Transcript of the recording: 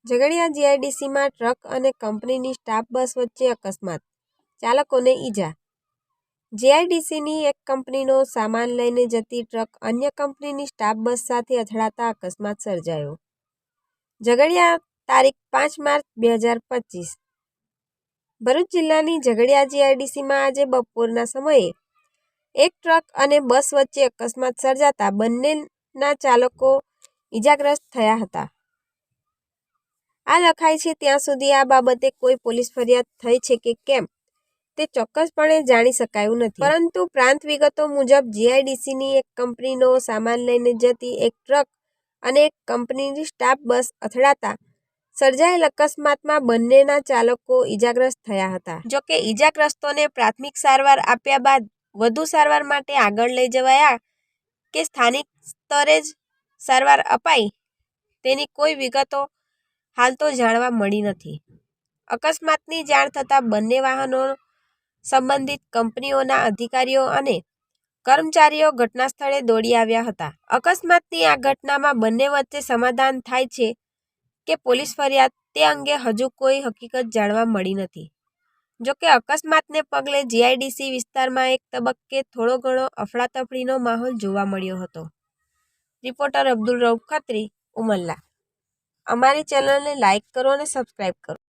Jhagadia જીઆઈડીસીમાં truck અને કંપનીની staff બસ વચ્ચે અકસ્માત, ચાલકોને ઈજા। જીઆઈડીસીની એક કંપનીનો સામાન લઈને જતી ટ્રક અન્ય કંપનીની સ્ટાફ બસ સાથે અથડાતા અકસ્માત સર્જાયો। ઝઘડિયા તારીખ 5 માર્ચ 2025। ભરૂચ જિલ્લાની ઝઘડિયા જીઆઈડીસીમાં આજે બપોરના સમયે એક ટ્રક અને બસ વચ્ચે અકસ્માત સર્જાતા બંનેના ચાલકો ઈજાગ્રસ્ત થયા હતા। આ લખાય છે ત્યાં સુધી આ બાબતે કોઈ પોલીસ ફરિયાદ થઈ છે કે કેમ તે ચોક્કસપણે જાણી શકાયું નથી, પરંતુ પ્રાંત વિગતો મુજબ જીઆઈડીસીની એક કંપનીનો સામાન લઈને જતી એક ટ્રક અને એક કંપનીની સ્ટાફ બસ અથડાતા સર્જાયેલ અકસ્માતમાં બંનેના ચાલકો ઈજાગ્રસ્ત થયા હતા। જોકે ઈજાગ્રસ્તોને પ્રાથમિક સારવાર આપ્યા બાદ વધુ સારવાર માટે આગળ લઈ જવાયા કે સ્થાનિક સ્તરે જ સારવાર અપાઈ તેની કોઈ વિગતો હાલ તો જાણવા મળી નથી। અકસ્માતની જાણ થતાં બંને વાહનો સંબંધિત કંપનીઓના અધિકારીઓ અને કર્મચારીઓ ઘટના સ્થળે દોડી આવ્યા હતા। અકસ્માતની આ ઘટનામાં બંને વચ્ચે સમાધાન થાય છે કે પોલીસ ફરિયાદ તે અંગે હજુ કોઈ હકીકત જાણવા મળી નથી। જોકે અકસ્માતને પગલે જીઆઈડીસી વિસ્તારમાં એક તબક્કે થોડો ઘણો અફડાતફડીનો માહોલ જોવા મળ્યો હતો। રિપોર્ટર અબ્દુલ રઉફ ખત્રી, ઉમલ્લા। અમારી ચેનલને લાઇક કરો અને સબસ્ક્રાઇબ કરો।